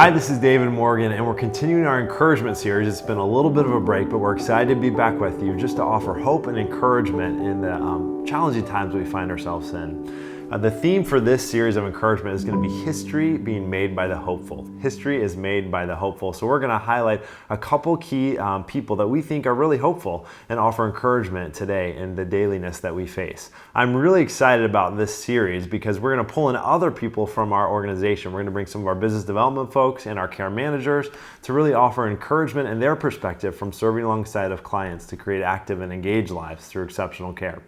Hi, this is David Morgan, and we're continuing our encouragement series. It's been a little bit of a break, but we're excited to be back with you just to offer hope and encouragement in the challenging times we find ourselves in. The theme for this series of encouragement is going to be history being made by the hopeful. History is made by the hopeful. So we're going to highlight a couple key people that we think are really hopeful and offer encouragement today in the dailiness that we face. I'm really excited about this series because we're going to pull in other people from our organization. We're going to bring some of our business development folks and our care managers to really offer encouragement and their perspective from serving alongside of clients to create active and engaged lives through exceptional care.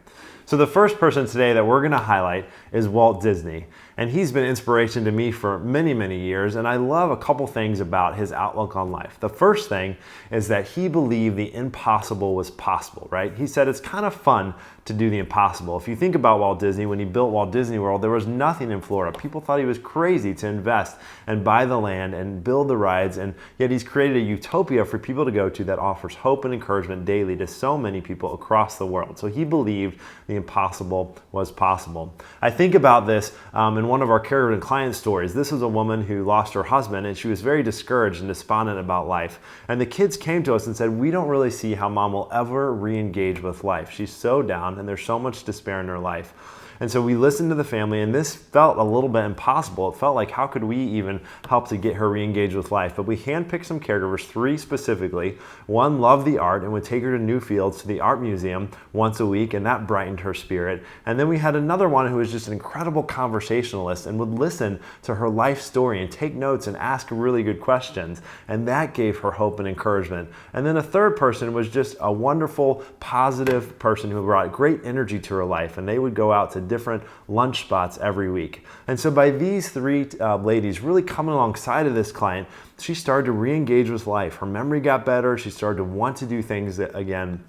So the first person today that we're going to highlight is Walt Disney. And he's been inspiration to me for many, many years. And I love a couple things about his outlook on life. The first thing is that he believed the impossible was possible, right? He said it's kind of fun to do the impossible. If you think about Walt Disney, when he built Walt Disney World, there was nothing in Florida. People thought he was crazy to invest and buy the land and build the rides. And yet he's created a utopia for people to go to that offers hope and encouragement daily to so many people across the world. So he believed the impossible was possible. I think about this in one of our caregiver and client stories. This was a woman who lost her husband and she was very discouraged and despondent about life. And the kids came to us and said, we don't really see how mom will ever re-engage with life. She's so down and there's so much despair in her life. And so we listened to the family, and this felt a little bit impossible. It felt like, how could we even help to get her re-engaged with life? But we handpicked some caregivers, 3 specifically. One loved the art and would take her to Newfields to the art museum once a week, and that brightened her spirit. And then we had another one who was just an incredible conversationalist and would listen to her life story and take notes and ask really good questions. And that gave her hope and encouragement. And then a third person was just a wonderful, positive person who brought great energy to her life, and they would go out to different lunch spots every week. And so by these 3 ladies really coming alongside of this client, she started to re-engage with life. Her memory got better. She started to want to do things again.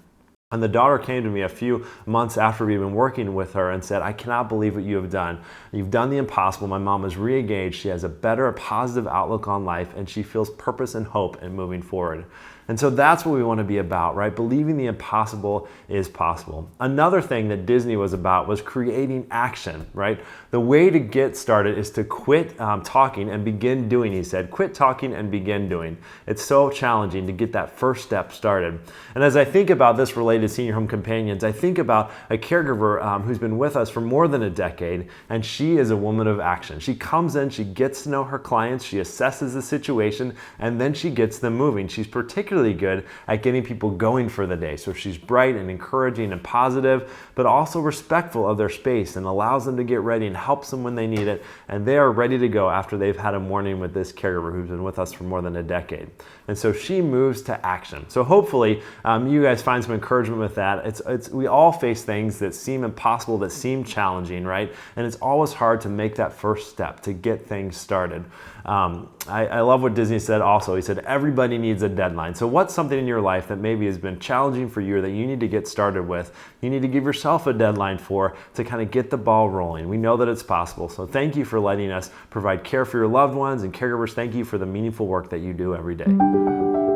And the daughter came to me a few months after we'd been working with her and said, I cannot believe what you have done. You've done the impossible. My mom is re-engaged. She has a better, positive outlook on life, and she feels purpose and hope in moving forward. And so that's what we want to be about, right? Believing the impossible is possible. Another thing that Disney was about was creating action, right? The way to get started is to quit talking and begin doing, he said. Quit talking and begin doing. It's so challenging to get that first step started. And as I think about this related to senior home companions, I think about a caregiver who's been with us for more than a decade, and she is a woman of action. She comes in, she gets to know her clients, she assesses the situation, and then she gets them moving. She's particularly good at getting people going for the day. So she's bright and encouraging and positive, but also respectful of their space and allows them to get ready and helps them when they need it. And they are ready to go after they've had a morning with this caregiver who's been with us for more than a decade. And so she moves to action. So hopefully you guys find some encouragement with that. We all face things that seem impossible, that seem challenging, right? And it's always hard to make that first step to get things started. I love what Disney said also. He said, everybody needs a deadline. So what's something in your life that maybe has been challenging for you or that you need to get started with? You need to give yourself a deadline for to kind of get the ball rolling. We know that it's possible. So thank you for letting us provide care for your loved ones, and caregivers, thank you for the meaningful work that you do every day.